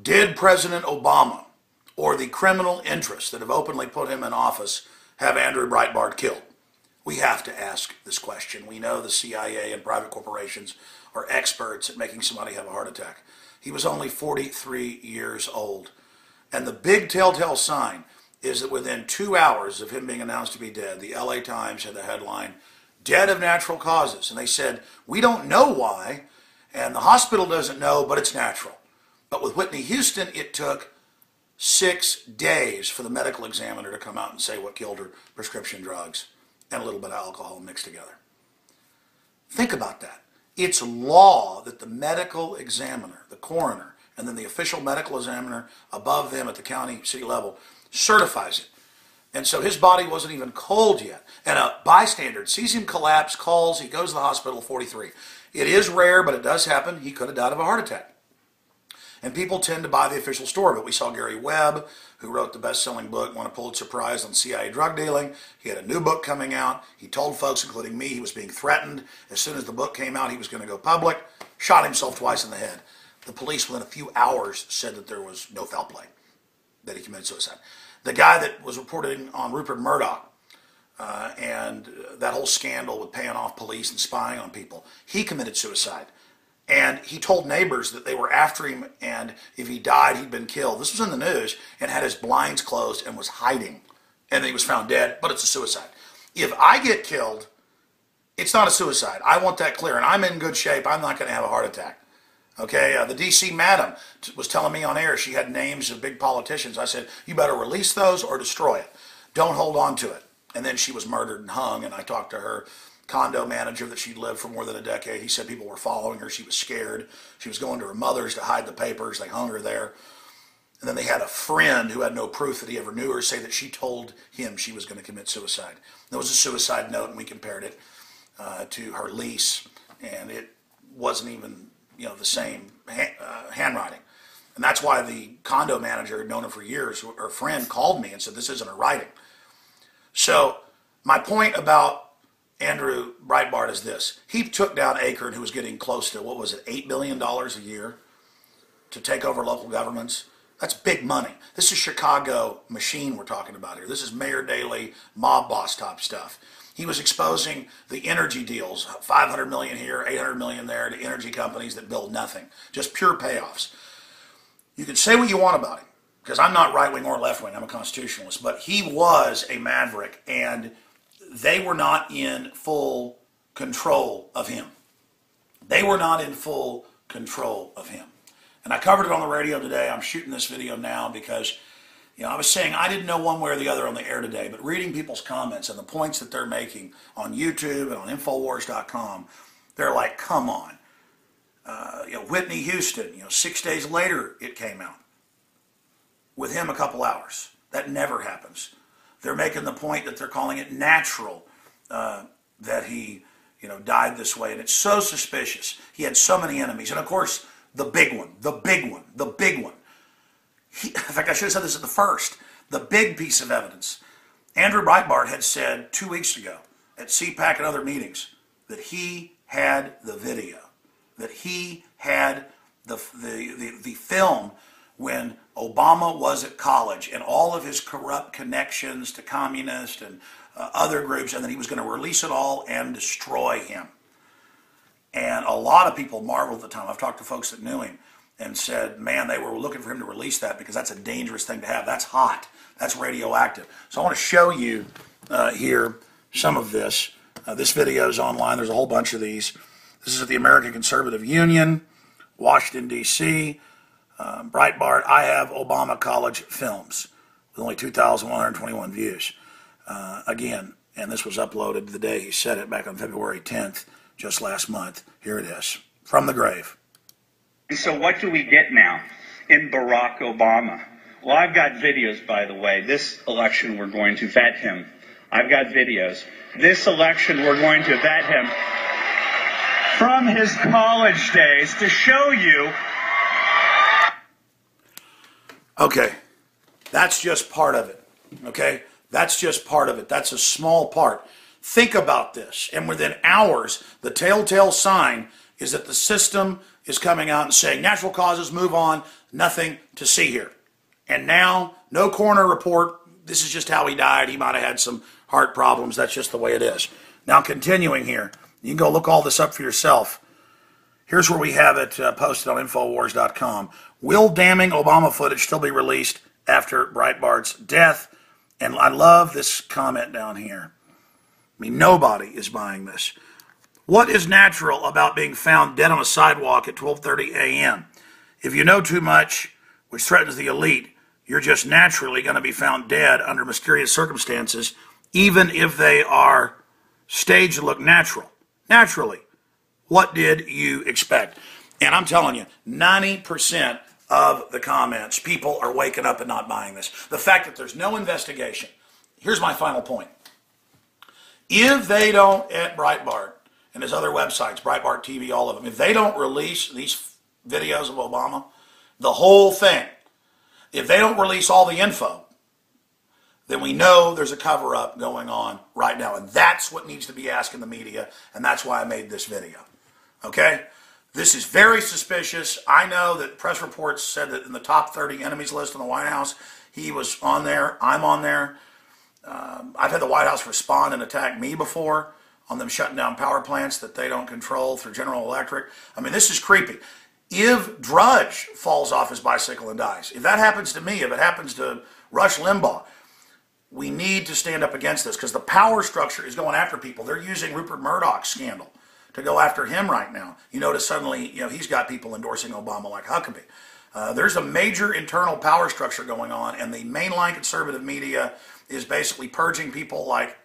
Did President Obama or the criminal interests that have openly put him in office have Andrew Breitbart killed? We have to ask this question. We know the CIA and private corporations are experts at making somebody have a heart attack. He was only 43 years old. And the big telltale sign is that within 2 hours of him being announced to be dead, the LA Times had the headline, "Dead of natural causes." And they said, we don't know why, and the hospital doesn't know, but it's natural. But with Whitney Houston, it took 6 days for the medical examiner to come out and say what killed her: prescription drugs and a little bit of alcohol mixed together. Think about that. It's law that the medical examiner, the coroner, and then the official medical examiner above them at the county, city level certifies it. And so his body wasn't even cold yet. And a bystander sees him collapse, calls, he goes to the hospital at 43. It is rare, but it does happen. He could have died of a heart attack. And people tend to buy the official story. But we saw Gary Webb, who wrote the best-selling book, won a Pulitzer Prize on CIA drug dealing. He had a new book coming out. He told folks, including me, he was being threatened. As soon as the book came out, he was going to go public. Shot himself twice in the head. The police, within a few hours, said that there was no foul play, that he committed suicide. The guy that was reporting on Rupert Murdoch and that whole scandal with paying off police and spying on people, he committed suicide. And he told neighbors that they were after him, and if he died, he'd been killed. This was in the news, and had his blinds closed and was hiding. And then he was found dead, but it's a suicide. If I get killed, it's not a suicide. I want that clear, and I'm in good shape. I'm not going to have a heart attack. Okay, the D.C. madam was telling me on air she had names of big politicians. I said, you better release those or destroy it. Don't hold on to it. And then she was murdered and hung, and I talked to her condo manager that she'd lived for more than a decade. He said people were following her. She was scared. She was going to her mother's to hide the papers. They hung her there. And then they had a friend who had no proof that he ever knew her say that she told him she was going to commit suicide. There was a suicide note, and we compared it to her lease, and it wasn't even the same handwriting. And that's why the condo manager had known her for years. Her friend called me and said, this isn't her writing. So my point about Andrew Breitbart is this. He took down Akron, who was getting close to, what was it, $8 billion a year to take over local governments. That's big money. This is Chicago machine we're talking about here. This is Mayor Daley, mob boss type stuff. He was exposing the energy deals, $500 million here, $800 million there, to energy companies that build nothing. Just pure payoffs. You can say what you want about him, because I'm not right-wing or left-wing. I'm a constitutionalist. But he was a maverick, and they were not in full control of him. They were not in full control of him. And I covered it on the radio today. I'm shooting this video now because, I was saying I didn't know one way or the other on the air today, but reading people's comments and the points that they're making on YouTube and on Infowars.com, they're like, come on. Whitney Houston, 6 days later it came out. With him a couple hours. That never happens. They're making the point that they're calling it natural that he, died this way. And it's so suspicious. He had so many enemies. And of course, the big one. In fact, I should have said this at the first. The big piece of evidence. Andrew Breitbart had said 2 weeks ago at CPAC and other meetings that he had the video. That he had the film when Obama was at college and all of his corrupt connections to communists and other groups, and that he was going to release it all and destroy him. And a lot of people marveled at the time. I've talked to folks that knew him and said, man, they were looking for him to release that because that's a dangerous thing to have. That's hot. That's radioactive. So I want to show you here some of this. This video is online. There's a whole bunch of these. This is at the American Conservative Union, Washington, D.C., Breitbart, I have Obama college films with only 2,121 views. Again, and this was uploaded the day he said it back on February 10th, just last month. Here it is, from the grave. And so what do we get now in Barack Obama? Well, I've got videos, by the way. This election, we're going to vet him. I've got videos. This election, we're going to vet him from his college days to show you. Okay, that's just part of it, okay? That's just part of it. That's a small part. Think about this. And within hours, the telltale sign is that the system is coming out and saying, natural causes, move on, nothing to see here. And now, no coroner report. This is just how he died. He might have had some heart problems. That's just the way it is. Now, continuing here, you can go look all this up for yourself. Here's where we have it posted on Infowars.com. Will damning Obama footage still be released after Breitbart's death? And I love this comment down here. I mean, nobody is buying this. What is natural about being found dead on a sidewalk at 12:30 a.m.? If you know too much, which threatens the elite, you're just naturally going to be found dead under mysterious circumstances, even if they are staged to look natural. Naturally. What did you expect? And I'm telling you, 90% of the comments, people are waking up and not buying this. The fact that there's no investigation. Here's my final point. If they don't, at Breitbart and his other websites, Breitbart TV, all of them, if they don't release these videos of Obama, the whole thing, if they don't release all the info, then we know there's a cover-up going on right now. And that's what needs to be asked in the media, and that's why I made this video. Okay? This is very suspicious. I know that press reports said that in the top 30 enemies list in the White House, he was on there. I'm on there. I've had the White House respond and attack me before on them shutting down power plants that they don't control through General Electric. I mean, this is creepy. If Drudge falls off his bicycle and dies, if that happens to me, if it happens to Rush Limbaugh, we need to stand up against this because the power structure is going after people. They're using Rupert Murdoch's scandal to go after him right now. You notice suddenly, he's got people endorsing Obama like Huckabee. There's a major internal power structure going on, and the mainline conservative media is basically purging people like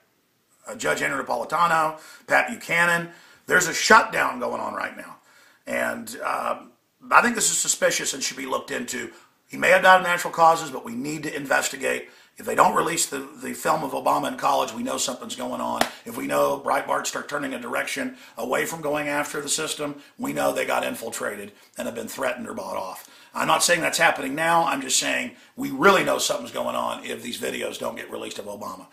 Judge Henry Napolitano, Pat Buchanan. There's a shutdown going on right now. And I think this is suspicious and should be looked into. He may have died of natural causes, but we need to investigate. If they don't release the film of Obama in college, we know something's going on. If we know Breitbart start turning a direction away from going after the system, we know they got infiltrated and have been threatened or bought off. I'm not saying that's happening now. I'm just saying we really know something's going on if these videos don't get released of Obama,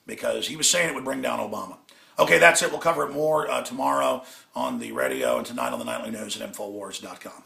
because he was saying it would bring down Obama. Okay, that's it. We'll cover it more tomorrow on the radio and tonight on the Nightly News at Infowars.com.